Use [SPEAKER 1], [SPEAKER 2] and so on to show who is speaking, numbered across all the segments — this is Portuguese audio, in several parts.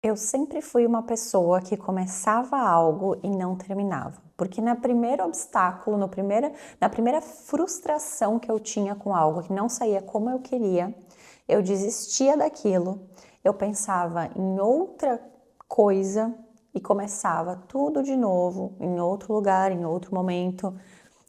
[SPEAKER 1] Eu sempre fui uma pessoa que começava algo e não terminava, porque na primeiro obstáculo, na primeira frustração que eu tinha com algo que não saía como eu queria, eu desistia daquilo, eu pensava em outra coisa e começava tudo de novo, em outro lugar, em outro momento,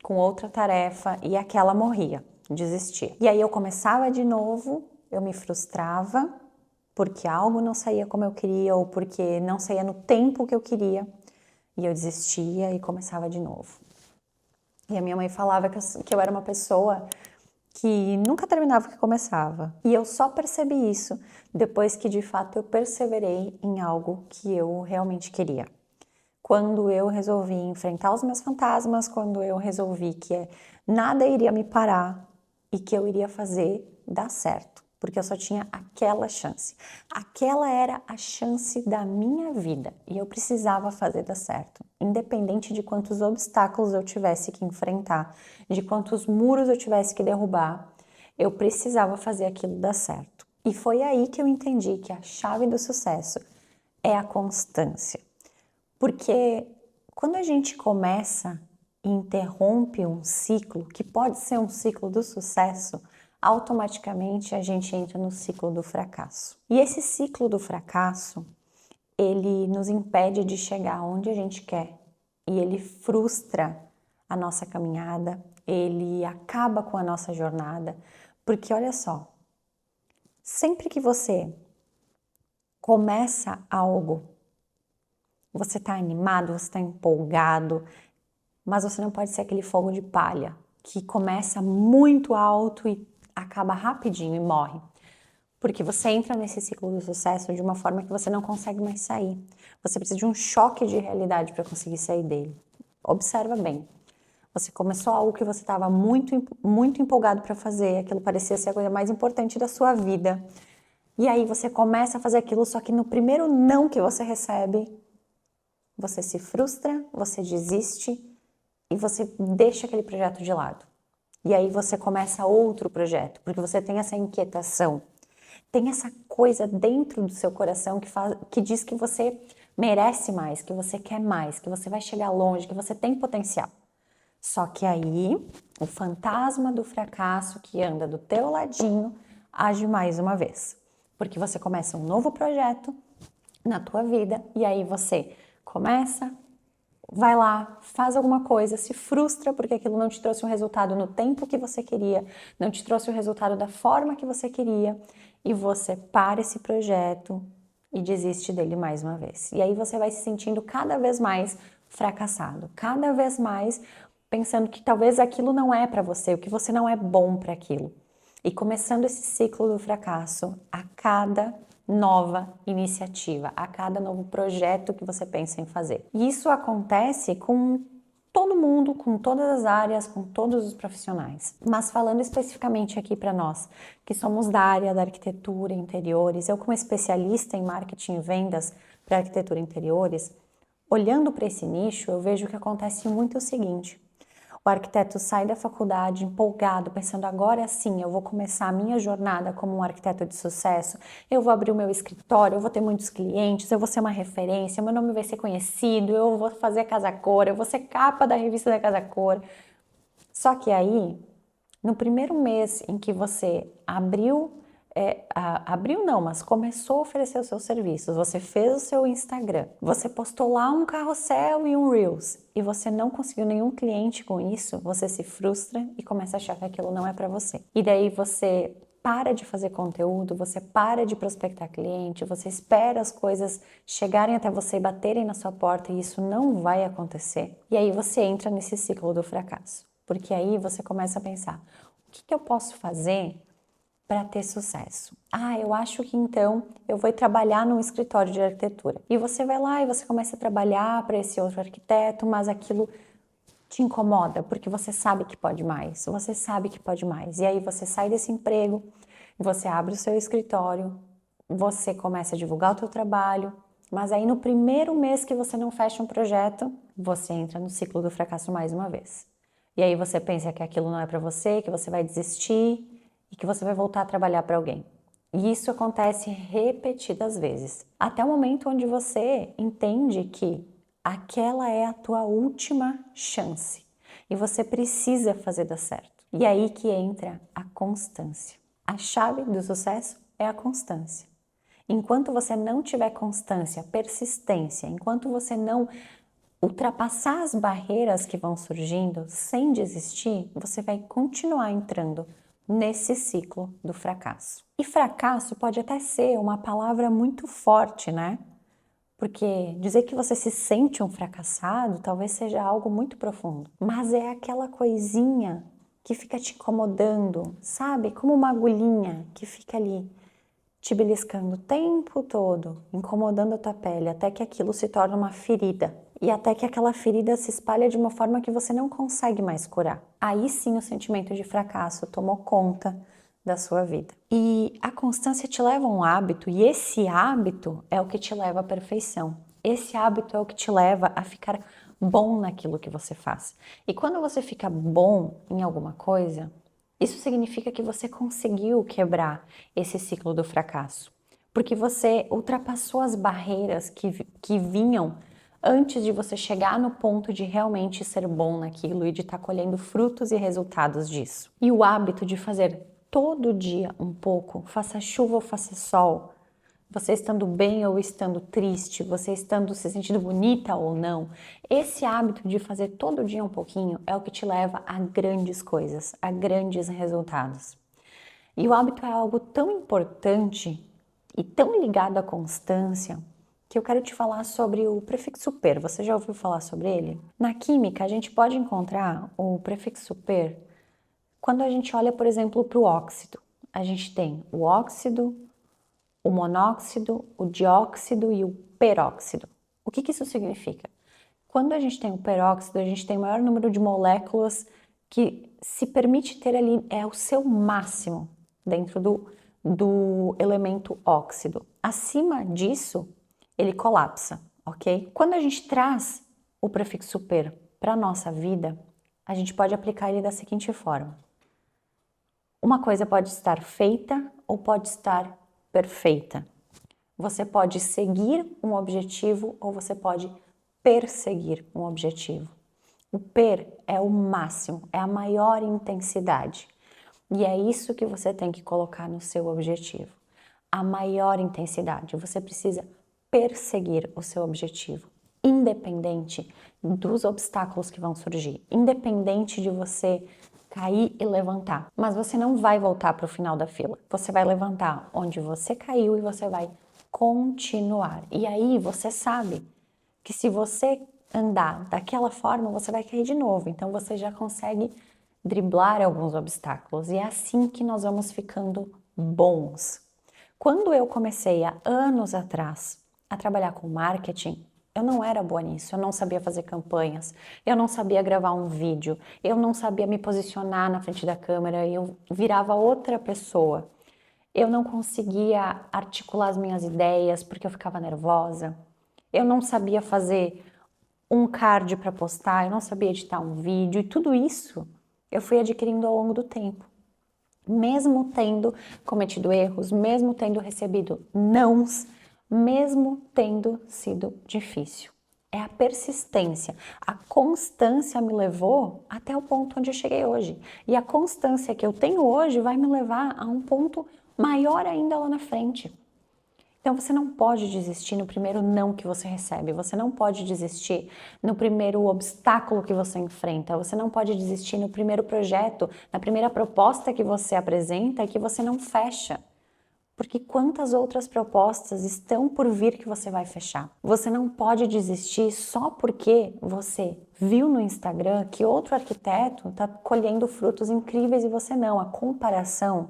[SPEAKER 1] com outra tarefa e aquela morria, desistia. E aí eu começava de novo, eu me frustrava porque algo não saía como eu queria ou porque não saía no tempo que eu queria e eu desistia e começava de novo. E a minha mãe falava que eu era uma pessoa que nunca terminava o que começava. E eu só percebi isso depois que de fato eu perseverei em algo que eu realmente queria. Quando eu resolvi enfrentar os meus fantasmas, quando eu resolvi que nada iria me parar e que eu iria fazer dar certo, porque eu só tinha aquela chance. Aquela era a chance da minha vida e eu precisava fazer dar certo, independente de quantos obstáculos eu tivesse que enfrentar, de quantos muros eu tivesse que derrubar, eu precisava fazer aquilo dar certo. E foi aí que eu entendi que a chave do sucesso é a constância. Porque quando a gente começa e interrompe um ciclo, que pode ser um ciclo do sucesso, automaticamente a gente entra no ciclo do fracasso. E esse ciclo do fracasso, ele nos impede de chegar onde a gente quer e ele frustra a nossa caminhada, ele acaba com a nossa jornada, porque olha só, sempre que você começa algo, você está animado, você está empolgado, mas você não pode ser aquele fogo de palha que começa muito alto e acaba rapidinho e morre. Porque você entra nesse ciclo do sucesso de uma forma que você não consegue mais sair. Você precisa de um choque de realidade para conseguir sair dele. Observa bem. Você começou algo que você estava muito empolgado para fazer, aquilo parecia ser a coisa mais importante da sua vida. E aí você começa a fazer aquilo, só que no primeiro não que você recebe, você se frustra, você desiste e você deixa aquele projeto de lado. E aí você começa outro projeto, porque você tem essa inquietação, tem essa coisa dentro do seu coração que diz que você merece mais, que você quer mais, que você vai chegar longe, que você tem potencial. Só que aí o fantasma do fracasso que anda do teu ladinho age mais uma vez, porque você começa um novo projeto na tua vida e aí você começa, vai lá, faz alguma coisa, se frustra porque aquilo não te trouxe um resultado no tempo que você queria, não te trouxe o resultado da forma que você queria, e você para esse projeto e desiste dele mais uma vez. E aí você vai se sentindo cada vez mais fracassado, cada vez mais pensando que talvez aquilo não é para você, o que você não é bom para aquilo. E começando esse ciclo do fracasso a cada nova iniciativa, a cada novo projeto que você pensa em fazer. E isso acontece com todo mundo, com todas as áreas, com todos os profissionais. Mas falando especificamente aqui para nós, que somos da área da arquitetura e interiores, eu como especialista em marketing e vendas para arquitetura e interiores, olhando para esse nicho, eu vejo que acontece muito o seguinte: o arquiteto sai da faculdade empolgado, pensando agora sim, eu vou começar a minha jornada como um arquiteto de sucesso, eu vou abrir o meu escritório, eu vou ter muitos clientes, eu vou ser uma referência, meu nome vai ser conhecido, eu vou fazer a Casa Cor, eu vou ser capa da revista da Casa Cor. Só que aí, no primeiro mês em que você abriu não, mas começou a oferecer os seus serviços, você fez o seu Instagram, você postou lá um carrossel e um Reels e você não conseguiu nenhum cliente com isso, você se frustra e começa a achar que aquilo não é para você. E daí você para de fazer conteúdo, você para de prospectar cliente, você espera as coisas chegarem até você e baterem na sua porta e isso não vai acontecer. E aí você entra nesse ciclo do fracasso, porque aí você começa a pensar: o que eu posso fazer para ter sucesso? Ah, eu acho que então eu vou trabalhar num escritório de arquitetura. E você vai lá e você começa a trabalhar para esse outro arquiteto, mas aquilo te incomoda porque você sabe que pode mais, você sabe que pode mais. E aí você sai desse emprego, você abre o seu escritório, você começa a divulgar o teu trabalho, mas aí no primeiro mês que você não fecha um projeto, você entra no ciclo do fracasso mais uma vez. E aí você pensa que aquilo não é para você, que você vai desistir e que você vai voltar a trabalhar para alguém. E isso acontece repetidas vezes, até o momento onde você entende que aquela é a tua última chance e você precisa fazer dar certo. E aí que entra a constância. A chave do sucesso é a constância. Enquanto você não tiver constância, persistência, enquanto você não ultrapassar as barreiras que vão surgindo sem desistir, você vai continuar entrando nesse ciclo do fracasso. E fracasso pode até ser uma palavra muito forte, né? Porque dizer que você se sente um fracassado talvez seja algo muito profundo, mas é aquela coisinha que fica te incomodando, sabe? Como uma agulhinha que fica ali te beliscando o tempo todo, incomodando a tua pele, até que aquilo se torna uma ferida. E até que aquela ferida se espalha de uma forma que você não consegue mais curar. Aí sim o sentimento de fracasso tomou conta da sua vida. E a constância te leva a um hábito, e esse hábito é o que te leva à perfeição. Esse hábito é o que te leva a ficar bom naquilo que você faz. E quando você fica bom em alguma coisa, isso significa que você conseguiu quebrar esse ciclo do fracasso, porque você ultrapassou as barreiras que vinham antes de você chegar no ponto de realmente ser bom naquilo e de estar colhendo frutos e resultados disso. E o hábito de fazer todo dia um pouco, faça chuva ou faça sol, você estando bem ou estando triste, você estando se sentindo bonita ou não, esse hábito de fazer todo dia um pouquinho é o que te leva a grandes coisas, a grandes resultados. E o hábito é algo tão importante e tão ligado à constância que eu quero te falar sobre o prefixo per. Você já ouviu falar sobre ele? Na química, a gente pode encontrar o prefixo per quando a gente olha, por exemplo, para o óxido. A gente tem o óxido, o monóxido, o dióxido e o peróxido. O que isso significa? Quando a gente tem o peróxido, a gente tem o maior número de moléculas que se permite ter ali, é o seu máximo dentro do elemento óxido. Acima disso, ele colapsa, ok? Quando a gente traz o prefixo per para a nossa vida, a gente pode aplicar ele da seguinte forma. Uma coisa pode estar feita ou pode estar perfeita. Você pode seguir um objetivo ou você pode perseguir um objetivo. O per é o máximo, é a maior intensidade. E é isso que você tem que colocar no seu objetivo. A maior intensidade. Você precisa perseguir o seu objetivo, independente dos obstáculos que vão surgir, independente de você cair e levantar. Mas você não vai voltar para o final da fila. Você vai levantar onde você caiu e você vai continuar. E aí você sabe que se você andar daquela forma, você vai cair de novo. Então você já consegue driblar alguns obstáculos. E é assim que nós vamos ficando bons. Quando eu comecei há anos atrás a trabalhar com marketing, eu não era boa nisso, eu não sabia fazer campanhas, eu não sabia gravar um vídeo, eu não sabia me posicionar na frente da câmera, eu virava outra pessoa. Eu não conseguia articular as minhas ideias porque eu ficava nervosa. Eu não sabia fazer um card para postar, eu não sabia editar um vídeo, e tudo isso eu fui adquirindo ao longo do tempo. Mesmo tendo cometido erros, mesmo tendo recebido nãos, mesmo tendo sido difícil. É a persistência, a constância me levou até o ponto onde eu cheguei hoje. E a constância que eu tenho hoje vai me levar a um ponto maior ainda lá na frente. Então você não pode desistir no primeiro não que você recebe, você não pode desistir no primeiro obstáculo que você enfrenta, você não pode desistir no primeiro projeto, na primeira proposta que você apresenta e que você não fecha. Porque quantas outras propostas estão por vir que você vai fechar? Você não pode desistir só porque você viu no Instagram que outro arquiteto está colhendo frutos incríveis e você não. A comparação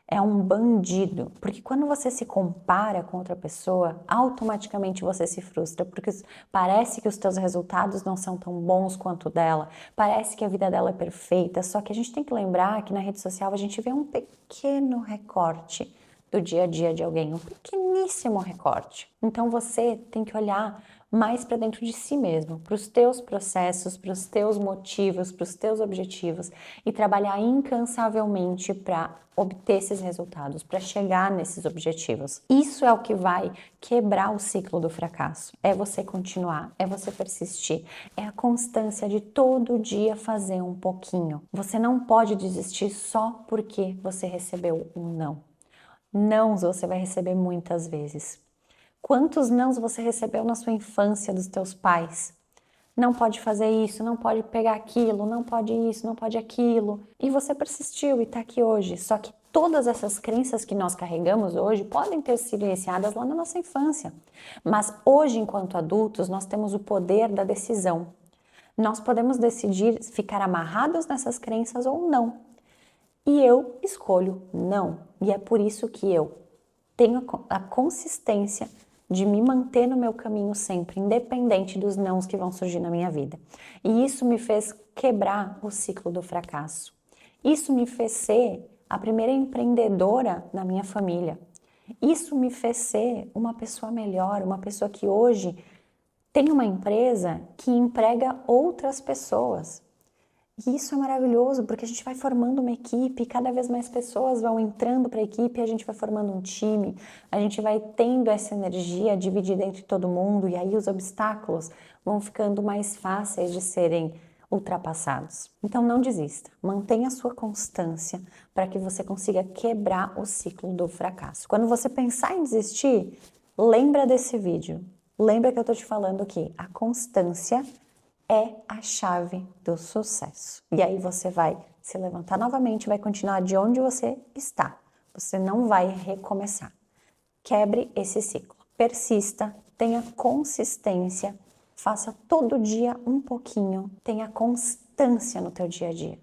[SPEAKER 1] é um bandido, porque quando você se compara com outra pessoa, automaticamente você se frustra, porque parece que os teus resultados não são tão bons quanto o dela, parece que a vida dela é perfeita, só que a gente tem que lembrar que na rede social a gente vê um pequeno recorte do dia a dia de alguém, um pequeníssimo recorte. Então você tem que olhar mais para dentro de si mesmo, para os teus processos, para os teus motivos, para os teus objetivos e trabalhar incansavelmente para obter esses resultados, para chegar nesses objetivos. Isso é o que vai quebrar o ciclo do fracasso. É você continuar, é você persistir, é a constância de todo dia fazer um pouquinho. Você não pode desistir só porque você recebeu um não. Nãos você vai receber muitas vezes. Quantos nãos você recebeu na sua infância dos teus pais? Não pode fazer isso, não pode pegar aquilo, não pode isso, não pode aquilo. E você persistiu e está aqui hoje. Só que todas essas crenças que nós carregamos hoje podem ter sido iniciadas lá na nossa infância. Mas hoje, enquanto adultos, nós temos o poder da decisão. Nós podemos decidir ficar amarrados nessas crenças ou não. E eu escolho não. E é por isso que eu tenho a consistência de me manter no meu caminho sempre, independente dos nãos que vão surgir na minha vida. E isso me fez quebrar o ciclo do fracasso. Isso me fez ser a primeira empreendedora na minha família. Isso me fez ser uma pessoa melhor, uma pessoa que hoje tem uma empresa que emprega outras pessoas. E isso é maravilhoso, porque a gente vai formando uma equipe, cada vez mais pessoas vão entrando para a equipe, a gente vai formando um time, a gente vai tendo essa energia dividida entre todo mundo, e aí os obstáculos vão ficando mais fáceis de serem ultrapassados. Então não desista, mantenha a sua constância para que você consiga quebrar o ciclo do fracasso. Quando você pensar em desistir, lembra desse vídeo, lembra que eu estou te falando que a constância é a chave do sucesso. E aí você vai se levantar novamente, vai continuar de onde você está. Você não vai recomeçar. Quebre esse ciclo. Persista, tenha consistência, faça todo dia um pouquinho, tenha constância no teu dia a dia.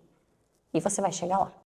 [SPEAKER 1] E você vai chegar lá.